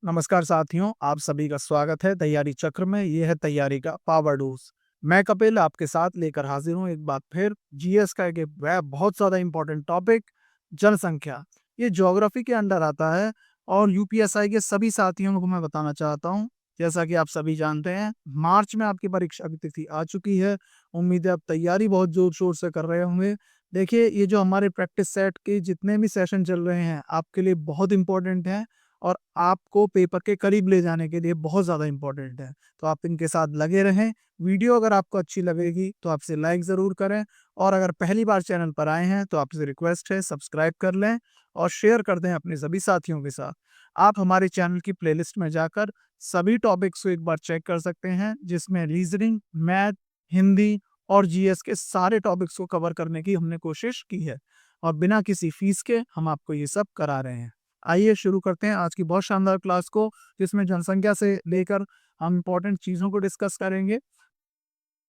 नमस्कार साथियों, आप सभी का स्वागत है तैयारी चक्र में। ये है तैयारी का पावर डोज। मैं कपिल आपके साथ लेकर हाजिर हूँ एक बार फिर। जीएस का एक वह बहुत ज़्यादा इम्पोर्टेंट टॉपिक, जनसंख्या। ये ज्योग्राफी के अंडर आता है और यूपीएसआई के सभी साथियों को मैं बताना चाहता हूँ, जैसा कि आप सभी जानते हैं, मार्च में आपकी परीक्षा की तिथि आ चुकी है। उम्मीद है आप तैयारी बहुत जोर शोर से कर रहे होंगे। देखिए, ये जो हमारे प्रैक्टिस सेट के जितने भी सेशन चल रहे हैं, आपके लिए बहुत इंपॉर्टेंट हैं और आपको पेपर के करीब ले जाने के लिए बहुत ज़्यादा इम्पोर्टेंट है। तो आप इनके साथ लगे रहें। वीडियो अगर आपको अच्छी लगेगी तो आपसे लाइक ज़रूर करें और अगर पहली बार चैनल पर आए हैं तो आपसे रिक्वेस्ट है सब्सक्राइब कर लें और शेयर कर दें अपने सभी साथियों के साथ। आप हमारे चैनल की प्लेलिस्ट में जाकर सभी टॉपिक्स को एक बार चेक कर सकते हैं, जिसमें रीजनिंग, मैथ, हिंदी और जीएस के सारे टॉपिक्स को कवर करने की हमने कोशिश की है और बिना किसी फीस के हम आपको ये सब करा रहे हैं। आइए शुरू करते हैं आज की बहुत शानदार क्लास को, जिसमें जनसंख्या से लेकर हम इम्पोर्टेंट चीज़ों को डिस्कस करेंगे।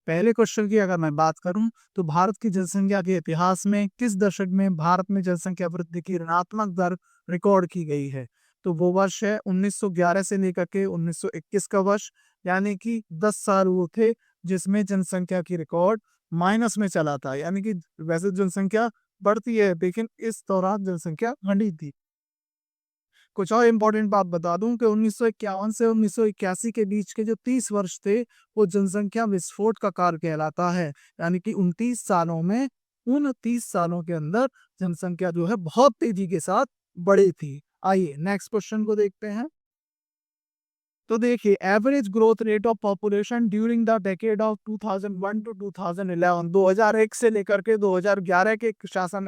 पहले क्वेश्चन की अगर मैं बात करूं तो भारत की जनसंख्या के इतिहास में किस दशक में भारत में जनसंख्या वृद्धि की ऋणात्मक दर रिकॉर्ड की गई है? तो वो वर्ष है 1911 से लेकर के 1921 का वर्ष, यानी कि 10 साल वो थे जिसमें जनसंख्या की रिकॉर्ड माइनस में चला था। यानी कि वैसे जनसंख्या बढ़ती है लेकिन इस दौरान जनसंख्या घटी थी। कुछ और इम्पोर्टेंट बात बता दूं कि 1951 से 1981 के बीच के जो 30 वर्ष थे, वो जनसंख्या विस्फोट का काल कहलाता है। यानी कि उन 30 सालों के अंदर जनसंख्या जो है बहुत तेजी के साथ बढ़ी थी। आइए नेक्स्ट क्वेश्चन को देखते हैं। तो देखिए, average growth rate of population during the decade of 2001 to 2011, 2001 से लेकर के 2011 के शासन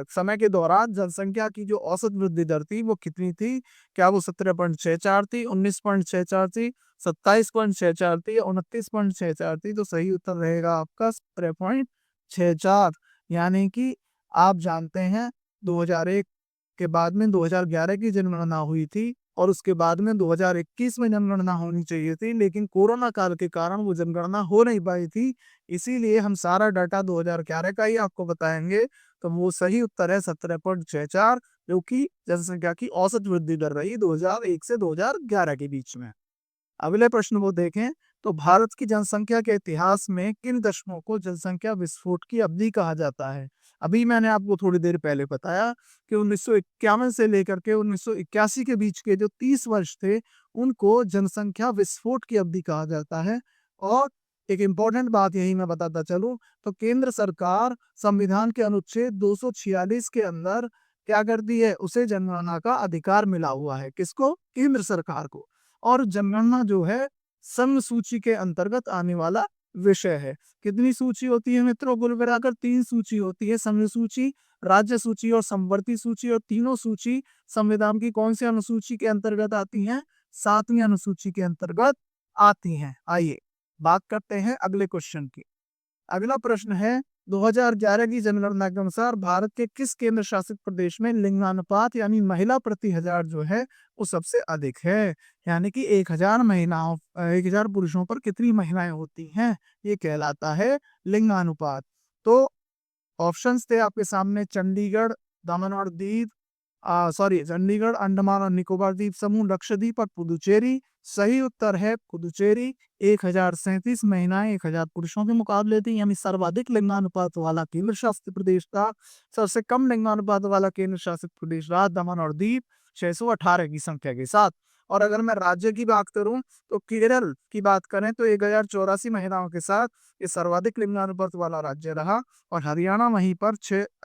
समय के दौरान जनसंख्या की जो औसत वृद्धि दर थी वो कितनी थी? क्या वो 17.64 थी, 19.64 थी, 27.64 थी या 29.64 थी? तो सही उत्तर रहेगा आपका 17.64। यानी कि आप जानते हैं 2001 के बाद में 2011 की जनगणना हुई थी और उसके बाद में 2021 में जनगणना होनी चाहिए थी, लेकिन कोरोना काल के कारण वो जनगणना हो नहीं पाई थी। इसीलिए हम सारा डाटा 2011 का ही आपको बताएंगे। तो वो सही उत्तर है 17.64, जो कि जनसंख्या की औसत वृद्धि दर रही 2001 से 2011 के बीच में। अगले प्रश्न को देखें तो भारत की जनसंख्या के इतिहास में किन दशकों को जनसंख्या विस्फोट की अवधि कहा जाता है? अभी मैंने आपको थोड़ी देर पहले बताया कि 1951 से लेकर के 1981 के बीच के जो 30 वर्ष थे, उनको जनसंख्या विस्फोट की अवधि कहा जाता है। और एक इम्पॉर्टेंट बात यही मैं बताता चलूं तो केंद्र सरकार संविधान के अनुच्छेद 246 के अंदर क्या करती है, उसे जनगणना का अधिकार मिला हुआ है। किसको? केंद्र सरकार को। और जनगणना जो है संघ सूची के अंतर्गत आने वाला विषय है। कितनी सूची होती है मित्रों? कुल मिलाकर 3 सूची होती है, संघ सूची, राज्य सूची और समवर्ती सूची। और तीनों सूची संविधान की कौन सी अनुसूची के अंतर्गत आती हैं? 7वीं अनुसूची के अंतर्गत आती हैं। आइए बात करते हैं अगले क्वेश्चन की। अगला प्रश्न है, 2011 की जनगणना के अनुसार भारत के किस केंद्र शासित प्रदेश में लिंगानुपात यानी महिला प्रति हजार जो है वो सबसे अधिक है? यानी कि 1000 पुरुषों पर कितनी महिलाएं होती हैं, ये कहलाता है लिंगानुपात। तो ऑप्शंस थे आपके सामने, चंडीगढ़, दमन और दीव, चंडीगढ़, अंडमान और निकोबार द्वीप समूह, लक्षद्वीप और पुदुचेरी। सही उत्तर है पुदुचेरी। 1037 महिलाएं 1000 पुरुषों के मुकाबले थी, यानी सर्वाधिक लिंगानुपात वाला केंद्र शासित प्रदेश था। सबसे कम लिंगानुपात वाला केंद्र शासित प्रदेश रहा दमन और दीव, 618 की संख्या के साथ। और अगर मैं राज्य की बात करूं तो केरल की बात करें तो 1084 महिलाओं के साथ ये सर्वाधिक लिंगानुपात वाला राज्य रहा। और हरियाणा वहीं पर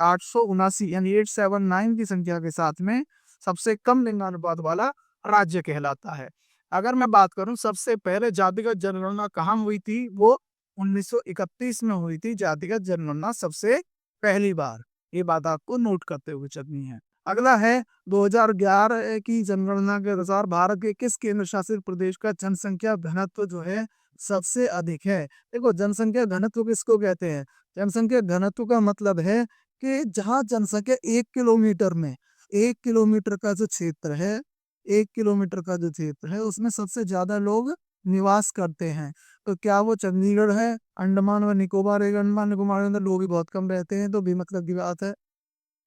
879 यानी 879 की संख्या के साथ में सबसे कम लिंगानुपात वाला राज्य कहलाता है। अगर मैं बात करूं सबसे पहले जातिगत जनगणना कहाँ हुई थी, वो 1931 में हुई थी जातिगत जनगणना सबसे पहली बार। ये बात आपको नोट करते हुए चलनी है। अगला है, 2011 की जनगणना के अनुसार भारत के किस केंद्र शासित प्रदेश का जनसंख्या घनत्व जो है सबसे अधिक है? देखो, जनसंख्या घनत्व किसको कहते हैं? जनसंख्या घनत्व का मतलब है कि जहाँ जनसंख्या 1 किलोमीटर में, 1 किलोमीटर का जो क्षेत्र है, 1 किलोमीटर का जो क्षेत्र है उसमें सबसे ज्यादा लोग निवास करते हैं। तो क्या वो चंडीगढ़ है? अंडमान व निकोबार? एक अंडमान निकोबार के अंदर लोग ही बहुत कम रहते हैं, तो भी मतलब की बात है।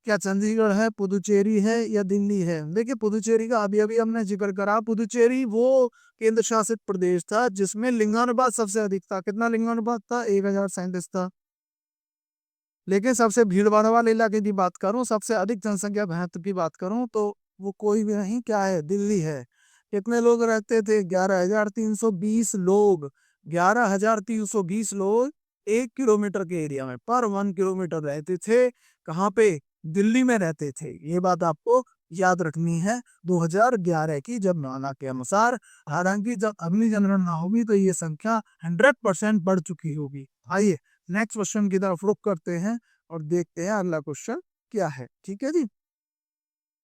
क्या चंडीगढ़ है, पुदुचेरी है या दिल्ली है? देखिए पुदुचेरी का अभी अभी हमने जिक्र करा। पुदुचेरी वो केंद्र शासित प्रदेश था जिसमें लिंगानुपात सबसे अधिक था। कितना लिंगानुपात था? 1037 था। लेकिन सबसे भीड़ भाड़ वाले इलाके की बात करूं, सबसे अधिक जनसंख्या घनत्व की बात करूं, तो वो कोई भी नहीं, क्या है? दिल्ली है। कितने लोग रहते थे? 11,320 लोग। 11,320 लोग 1 किलोमीटर के एरिया में, पर 1 किलोमीटर रहते थे। कहाँ पे? दिल्ली में रहते थे। ये बात आपको याद रखनी है 2011 की जनगणना के अनुसार। हालांकि जब अगली जनगणना होगी तो ये संख्या 100% बढ़ चुकी होगी। आइए नेक्स्ट क्वेश्चन की तरफ रुख करते हैं और देखते हैं अगला क्वेश्चन क्या है। ठीक है जी,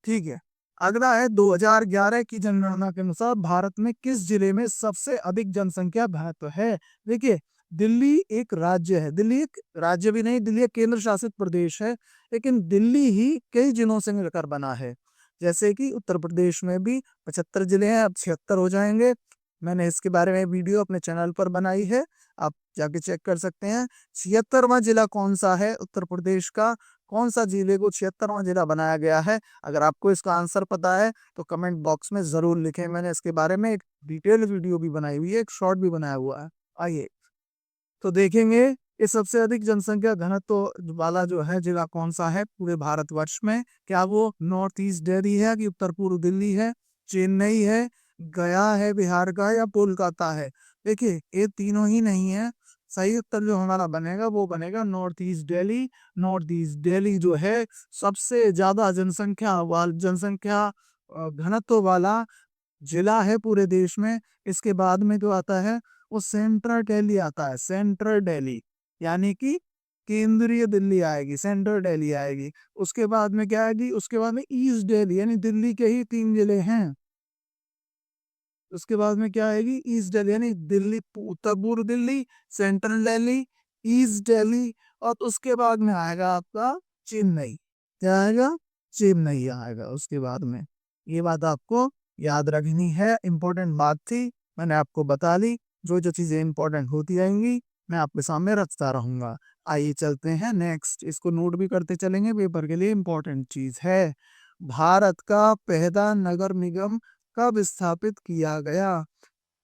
ठीक है। अगला है 2011 की जनगणना के अनुसार भारत में किस जिले में सबसे अधिक जनसंख्या घनत्व है? देखिए दिल्ली एक राज्य है। दिल्ली एक राज्य भी नहीं, दिल्ली एक केंद्र शासित प्रदेश है। लेकिन दिल्ली ही कई जिलों से मिलकर बना है। जैसे कि उत्तर प्रदेश में भी 75 जिले हैं, अब 76 हो जाएंगे। मैंने इसके बारे में वीडियो अपने चैनल पर बनाई है, आप जाके चेक कर सकते हैं। 76वां जिला कौन सा है उत्तर प्रदेश का? कौन सा जिले को 76वां जिला बनाया गया है? अगर आपको इसका आंसर पता है तो कमेंट बॉक्स में जरूर लिखें। मैंने इसके बारे में एक डिटेल वीडियो भी बनाई हुई है, एक शॉर्ट भी बनाया हुआ है। आइए तो देखेंगे ये सबसे अधिक जनसंख्या घनत्व वाला जो है जिला कौन सा है पूरे भारतवर्ष में। क्या वो नॉर्थ ईस्ट दिल्ली है कि उत्तर पूर्व दिल्ली है, चेन्नई है, गया है बिहार का, या कोलकाता है? देखिए ये तीनों ही नहीं है। सही उत्तर जो हमारा बनेगा वो बनेगा north east Delhi. North east Delhi जो है सबसे ज्यादा जनसंख्या घनत्व वाला जिला है पूरे देश में। इसके बाद में जो आता है वो सेंट्रल दिल्ली आता है। सेंट्रल दिल्ली यानी कि केंद्रीय दिल्ली आएगी, सेंट्रल दिल्ली आएगी। उसके बाद में क्या आएगी? उसके बाद में ईस्ट दिल्ली, यानी दिल्ली के ही 3 जिले हैं। उसके बाद में क्या आएगी? ईस्ट दिल्ली, यानी दिल्ली उत्तर पूर्व दिल्ली, सेंट्रल दिल्ली, ईस्ट दिल्ली, और उसके बाद में आएगा आपका चेन्नई। क्या आएगा? चेन्नई आएगा उसके बाद में। ये बात आपको याद रखनी है, इंपॉर्टेंट बात थी, मैंने आपको बता ली। जो जो चीजें इंपॉर्टेंट होती रहेंगी मैं आपके सामने रखता रहूंगा। आइए चलते हैं नेक्स्ट, इसको नोट भी करते चलेंगे, पेपर के लिए इंपॉर्टेंट चीज है। भारत का पहला नगर निगम कब स्थापित किया गया?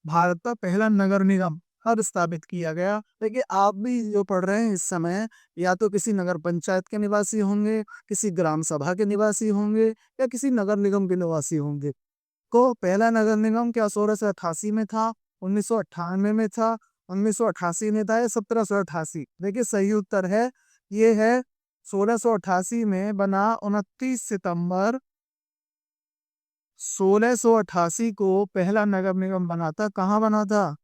भारत का पहला नगर निगम कब स्थापित किया गया? देखिए आप भी जो पढ़ रहे हैं इस समय, या तो किसी नगर पंचायत के निवासी होंगे, किसी ग्राम सभा के निवासी होंगे, या किसी नगर निगम के निवासी होंगे। को पहला नगर निगम क्या 1688 में था, 1998 में था, 1988 में था, या 1788? देखिए सही उत्तर है, ये है 1688 में बना। 29 सितंबर 1688 को पहला नगर निगम बना था। कहाँ बना था?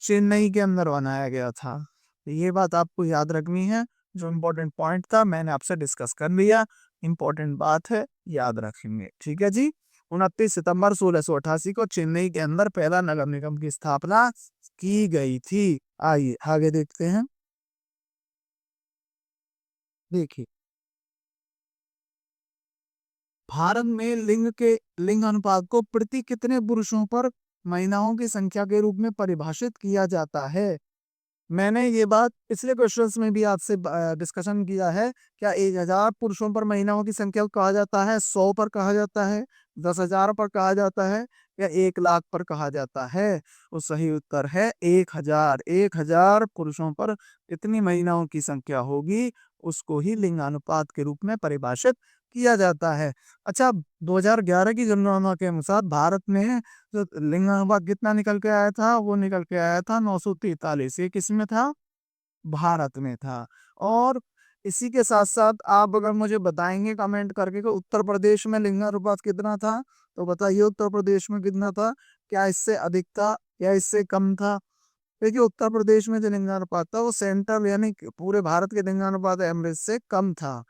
चेन्नई के अंदर बनाया गया था। तो ये बात आपको याद रखनी है। जो इम्पोर्टेंट पॉइंट था मैंने आपसे डिस्कस कर लिया, इम्पोर्टेंट बात है, याद रखेंगे। ठीक है जी, 29 सितंबर 1688 को चेन्नई के अंदर पहला नगर निगम की स्थापना की गई थी। आइए आगे देखते हैं। देखिए भारत में लिंग अनुपात को प्रति कितने पुरुषों पर महिलाओं की संख्या के रूप में परिभाषित किया जाता है? मैंने ये बात पिछले क्वेश्चंस में भी आपसे डिस्कशन किया है। क्या 1,000 पुरुषों पर महिलाओं की संख्या को कहा जाता है, 100 पर कहा जाता है, 10,000 पर कहा जाता है, या 1 लाख पर कहा जाता है? वो सही उत्तर है 1,000। 1,000 पुरुषों पर इतनी महिलाओं की संख्या होगी, उसको ही लिंगानुपात के रूप में परिभाषित किया जाता है। अच्छा, 2011 की जनगणना के अनुसार भारत में जो लिंगानुपात कितना निकल के आया था? वो निकल के आया था 943। ये किस में था? भारत में था। और इसी के साथ साथ आप अगर मुझे बताएंगे कमेंट करके कि उत्तर प्रदेश में लिंगानुपात कितना था, तो बताइए उत्तर प्रदेश में कितना था? क्या इससे अधिक था या इससे कम था? देखिए उत्तर प्रदेश में जो लिंगानुपात था वो सेंट्रल यानी कि पूरे भारत के लिंगानुपात एवरेज से कम था।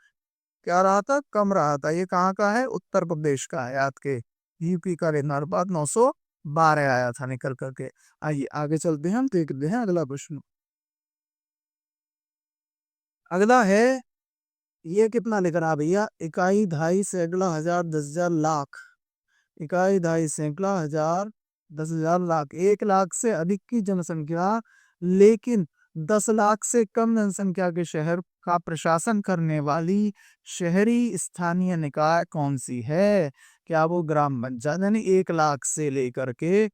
क्या रहा था? कम रहा था। ये कहाँ का है? उत्तर प्रदेश का है। याद के यूपी का लिंगानुपात 912 आया था निकल करके। आइए आगे चलते हैं, हम देखते हैं अगला प्रश्न। अगला है, ये कितना लिख रहा भैया? इकाई, दहाई, सैकड़ा, हजार, 10,000, लाख। इकाई, दहाई, सैकड़ा, हजार, 10,000, लाख। 1 लाख से अधिक की जनसंख्या, लेकिन 10 लाख से कम जनसंख्या के शहर का प्रशासन करने वाली शहरी स्थानीय निकाय कौन सी है? क्या वो ग्राम पंचायत यानी 1 लाख से लेकर के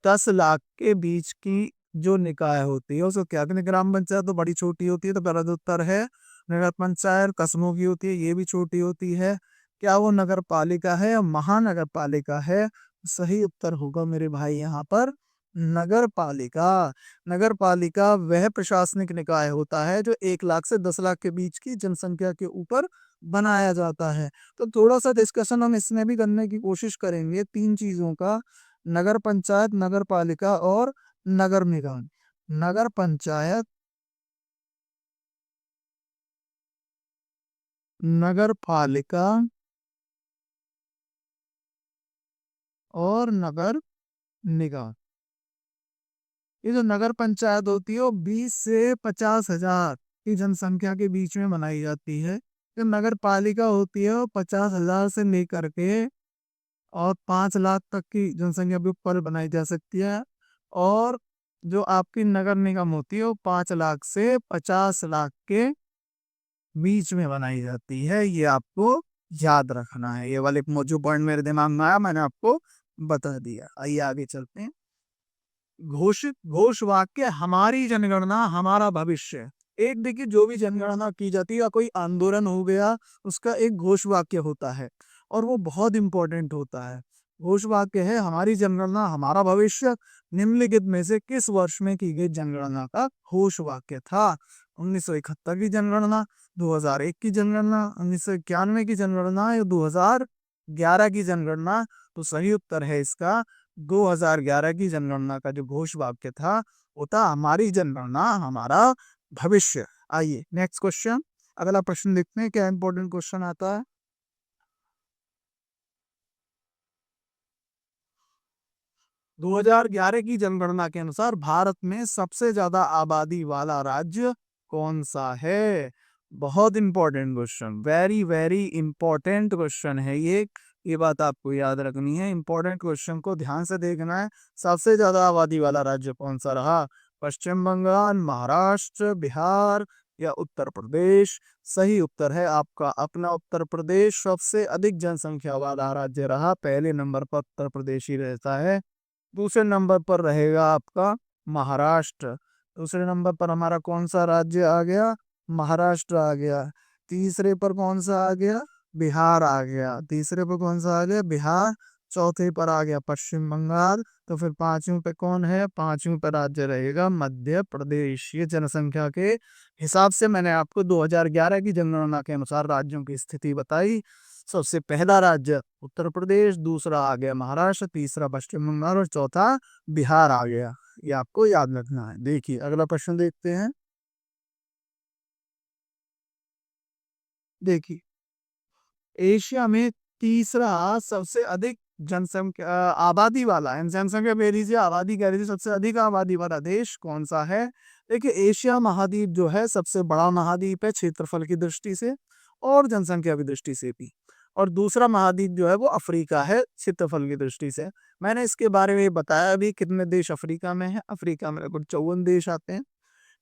10 लाख के बीच की जो निकाय होती है उसको क्या कहते हैं? ग्राम पंचायत तो बड़ी छोटी होती है, तो गलत उत्तर है। नगर पंचायत कस्बों की होती है, ये भी छोटी होती है। क्या वो नगर पालिका है या महानगर पालिका है? सही उत्तर होगा मेरे भाई यहाँ पर नगर पालिका। नगर पालिका वह प्रशासनिक निकाय होता है जो 1 लाख से 10 लाख के बीच की जनसंख्या के ऊपर बनाया जाता है। तो थोड़ा सा डिस्कशन हम इसमें भी करने की कोशिश करेंगे तीन चीजों का, नगर पंचायत, नगर पालिका और नगर निगम। नगर पंचायत, नगर पालिका और नगर निगम। ये जो नगर पंचायत होती है वो 20 से 50,000 की जनसंख्या के बीच में बनाई जाती है। जो नगर पालिका होती है वो 50,000 से लेकर के और 5 लाख तक की जनसंख्या के ऊपर बनाई जा सकती है। और जो आपकी नगर निगम होती है वो 5 लाख से 50 लाख के बीच में बनाई जाती है। ये आपको याद रखना है। ये वाले जो पॉइंट मेरे दिमाग में आया मैंने आपको बता दिया। आइए आगे चलते हैं। घोषित घोष वाक्य, हमारी जनगणना हमारा भविष्य। एक देखिए जो भी जनगणना की जाती है या कोई आंदोलन हो गया, उसका एक घोष वाक्य होता है और वो बहुत इंपॉर्टेंट होता है। घोष वाक्य है हमारी जनगणना हमारा भविष्य। निम्नलिखित में से किस वर्ष में की गई जनगणना का घोष वाक्य था? 1971 की जनगणना, 2001 की जनगणना, 1991 की जनगणना या 2011 की जनगणना? तो सही उत्तर है इसका 2011 की जनगणना का जो घोष वाक्य था वो था हमारी जनगणना हमारा भविष्य। आइए नेक्स्ट क्वेश्चन, अगला प्रश्न देखते हैं क्या इंपॉर्टेंट क्वेश्चन आता है। 2011 की जनगणना के अनुसार भारत में सबसे ज्यादा आबादी वाला राज्य कौन सा है? बहुत important question, very very important question है ये बात आपको याद रखनी है। इंपॉर्टेंट क्वेश्चन को ध्यान से देखना है। सबसे ज्यादा आबादी वाला राज्य कौन सा रहा? पश्चिम बंगाल, महाराष्ट्र, बिहार या उत्तर प्रदेश? सही उत्तर है आपका अपना उत्तर प्रदेश सबसे अधिक जनसंख्या वाला राज्य रहा। पहले नंबर पर उत्तर प्रदेश ही रहता है। दूसरे नंबर पर रहेगा आपका महाराष्ट्र। दूसरे नंबर पर हमारा कौन सा राज्य आ गया? महाराष्ट्र आ गया। तीसरे पर कौन सा आ गया? बिहार आ गया। तीसरे पर कौन सा आ गया? बिहार। चौथे पर आ गया पश्चिम बंगाल। तो फिर पांचवें पे कौन है? पांचवें पर राज्य रहेगा मध्य प्रदेश। ये जनसंख्या के हिसाब से मैंने आपको 2011 की जनगणना के अनुसार राज्यों की स्थिति बताई। सबसे पहला राज्य उत्तर प्रदेश, दूसरा आ गया महाराष्ट्र, तीसरा पश्चिम बंगाल और चौथा बिहार आ गया। ये आपको याद रखना है। देखिए अगला प्रश्न देखते हैं। देखिए एशिया में तीसरा सबसे अधिक जनसंख्या आबादी वाला है, जनसंख्या कह लीजिए आबादी कह लीजिए, सबसे अधिक आबादी वाला देश कौन सा है? देखिए एशिया महाद्वीप जो है सबसे बड़ा महाद्वीप है क्षेत्रफल की दृष्टि से और जनसंख्या की दृष्टि से भी। और दूसरा महाद्वीप जो है वो अफ्रीका है क्षेत्रफल की दृष्टि से। मैंने इसके बारे में बताया अभी कितने देश अफ्रीका में है। अफ्रीका में लगभग 54 देश आते हैं।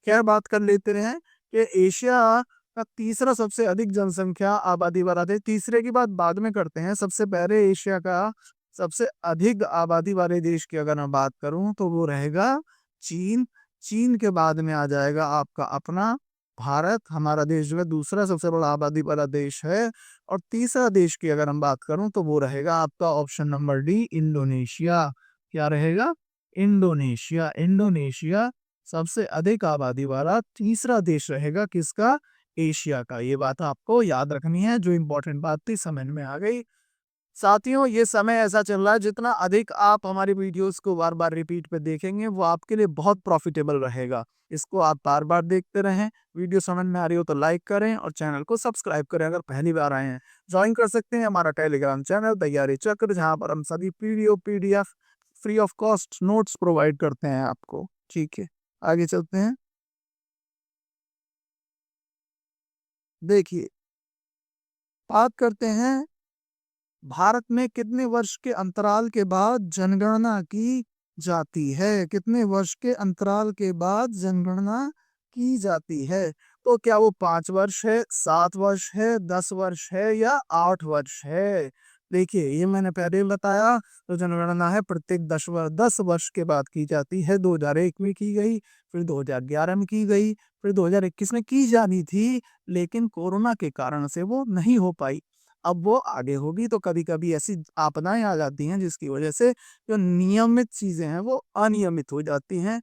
खैर बात कर लेते हैं कि एशिया का तीसरा सबसे अधिक जनसंख्या आबादी वाला देश, तीसरे की बात बाद में करते हैं। सबसे पहले एशिया का सबसे अधिक आबादी वाले देश की अगर मैं बात करूं तो वो रहेगा चीन। चीन के बाद में आ जाएगा आपका अपना भारत। हमारा देश जो है दूसरा सबसे बड़ा आबादी वाला देश है। और तीसरा देश की अगर हम बात करूं तो वो रहेगा आपका ऑप्शन नंबर डी, इंडोनेशिया। क्या रहेगा? इंडोनेशिया। इंडोनेशिया सबसे अधिक आबादी वाला तीसरा देश रहेगा किसका? एशिया का। ये बात आपको याद रखनी है। जो इंपॉर्टेंट बात थी समझ में आ गई। साथियों ये समय ऐसा चल रहा है जितना अधिक आप हमारी वीडियोस को बार बार रिपीट पे देखेंगे वो आपके लिए बहुत प्रॉफिटेबल रहेगा। इसको आप बार बार देखते रहें। वीडियो समझ में आ रही हो तो लाइक करें और चैनल को सब्सक्राइब करें अगर पहली बार आए हैं। ज्वाइन कर सकते हैं हमारा टेलीग्राम चैनल तैयारी चक्र, जहां पर हम सभी PDO PDF free of cost notes provide करते हैं आपको। ठीक है आगे चलते हैं। देखिए बात करते हैं भारत में कितने वर्ष के अंतराल के बाद जनगणना की जाती है? कितने वर्ष के अंतराल के बाद जनगणना की जाती है? तो क्या वो 5 वर्ष है, 7 वर्ष है, 10 वर्ष है या 8 वर्ष है? देखिए, ये मैंने पहले ही बताया, तो जनगणना है प्रत्येक 10 वर्ष के बाद की जाती है। 2001 में की गई, फिर 2011 में की गई, फिर 2021 में की जानी थी, लेकिन कोरोना के कारण से वो नहीं हो पाई। अब वो आगे होगी, तो कभी-कभी ऐसी आपदाएँ आ जाती हैं जिसकी वजह से जो नियमित चीज़ें हैं वो अनियमित हो जाती हैं।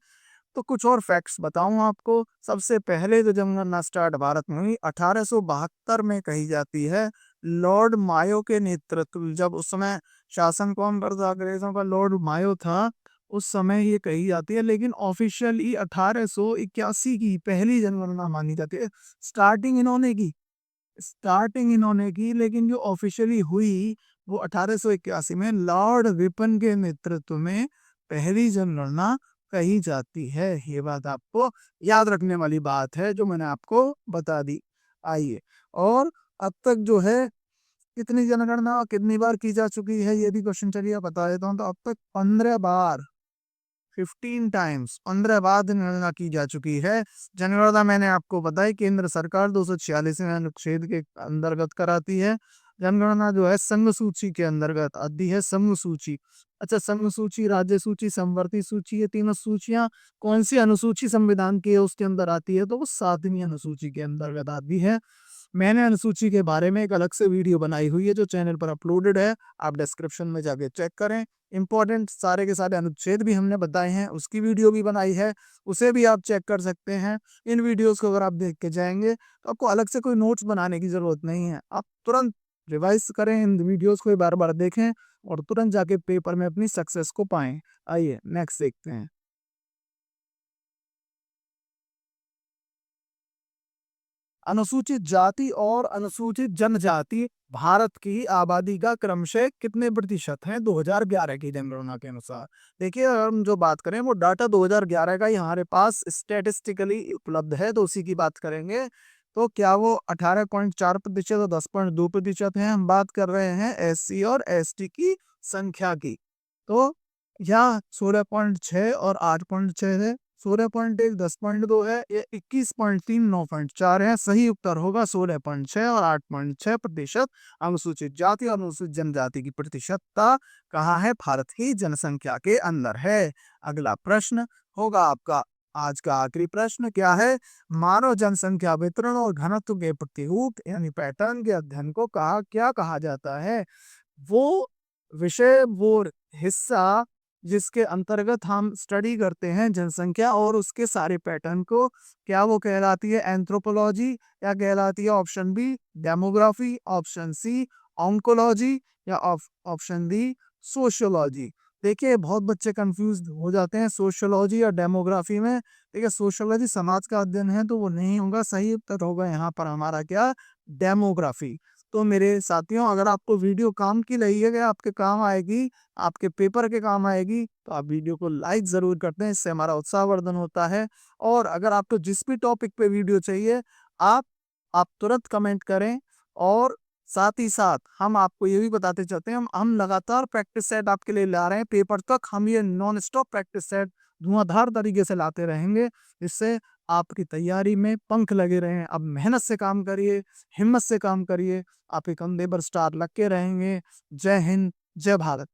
तो कुछ और फैक्ट्स बताऊँ आपको, सबसे पहले तो जनगणना स्टार्ट भारत में हुई 1872 में कही जाती है। लॉर्ड मायो के नेतृत्व, जब उस समय शासन कौन करता अंग्रेज़ों का, लॉर्ड मायो था, उस समय ये कही जाती है, लेकिन ऑफ़िशियली 1881 की पहली जनगणना मानी जाती है। स्टार्टिंग इन्होंने की स्टार्टिंग इन्होंने की, लेकिन जो ऑफ़िशियली हुई, वो 1881 में लॉर्ड रिपन के नेतृत्व में पहली जनगणना कही जाती है। ये बात आपको याद रखने वाली बात है, जो मैंने आपको बता दी। आइए, और अब तक जो है कितनी जनगणना कितनी बार की जा चुकी है, ये भी क्वेश्चन चलिए बता देता हूँ। तो अब तक 15 बार, 15 टाइम्स, 15 बार जनगणना की जा चुकी है। जनगणना मैंने आपको बताई केंद्र सरकार 246वें अनुच्छेद के अंतर्गत कराती है। जनगणना जो है संघ सूची के अंतर्गत आती है, संघ सूची। अच्छा, संघ सूची, राज्य सूची, समवर्ती सूची, ये तीनों सूचियाँ कौन सी अनुसूची संविधान की है उसके अंदर आती है? तो वो 7वीं अनुसूची के अंतर्गत आती है। मैंने अनुसूची के बारे में एक अलग से वीडियो बनाई हुई है जो चैनल पर अपलोडेड है, आप डिस्क्रिप्शन में जाके चेक करें। इम्पोर्टेंट सारे के सारे अनुच्छेद भी हमने बताए हैं, उसकी वीडियो भी बनाई है, उसे भी आप चेक कर सकते हैं। इन वीडियोस को अगर आप देख के जाएँगे, तो आपको अलग से कोई नोट्स बनाने की ज़रूरत नहीं है। आप तुरंत रिवाइज़ करें, इन वीडियोस को बार-बार देखें और तुरंत जाके पेपर में अपनी सक्सेस को पाएँ। आइए नेक्स्ट देखते हैं। अनुसूचित जाति और अनुसूचित जनजाति भारत की आबादी का क्रमशः कितने प्रतिशत है 2011 की जनगणना के अनुसार? देखिए, अगर हम जो बात करें वो डाटा 2011 का ही हमारे पास स्टैटिस्टिकली उपलब्ध है, तो उसी की बात करेंगे। तो क्या वो 18.4% और 10.2% है? हम बात कर रहे हैं एससी और एसटी की संख्या की। तो यहाँ 16.6 और 8.6 है, 16.1 10.2 है, ये 21.3 9.4 है। सही उत्तर होगा 16.6 और 8.6%। अनुसूचित जाति और अनुसूचित जनजाति की प्रतिशतता कहाँ है? भारत की जनसंख्या के अंदर है। अगला प्रश्न होगा आपका आज का आखिरी प्रश्न क्या है? मानव जनसंख्या वितरण और घनत्व के प्रतिरूप यानी पैटर्न के अध्ययन को क्या कहा जाता है? वो विषय, वो हिस्सा जिसके अंतर्गत हम स्टडी करते हैं जनसंख्या और उसके सारे पैटर्न को, क्या वो कहलाती है एंथ्रोपोलॉजी या कहलाती है option B demography, option C oncology या ऑप्शन डी सोशियोलॉजी? देखिए, बहुत बच्चे कंफ्यूज हो जाते हैं सोशियोलॉजी और डेमोग्राफी में। देखिए, सोशियोलॉजी समाज का अध्ययन है, तो वो नहीं होगा। सही उत्तर होगा यहाँ पर हमारा क्या? डेमोग्राफी। तो मेरे साथियों, अगर आपको वीडियो काम की लगी है, या आपके काम आएगी, आपके पेपर के काम आएगी, तो आप वीडियो को लाइक ज़रूर करते हैं, इससे हमारा उत्साहवर्धन होता है। और अगर आपको जिस भी टॉपिक पे वीडियो चाहिए, आप आप तुरंत कमेंट करें। और साथ ही साथ हम आपको ये भी बताते चलते हैं, हम लगातार प्रैक्टिस सेट आपके लिए ला रहे हैं। पेपर तक हम ये नॉन स्टॉप प्रैक्टिस सेट धुआंधार तरीके से लाते रहेंगे, जिससे आपकी तैयारी में पंख लगे रहें। अब मेहनत से काम करिए, हिम्मत से काम करिए, आपके कंधे पर स्टार लग के रहेंगे। जय हिंद, जय भारत।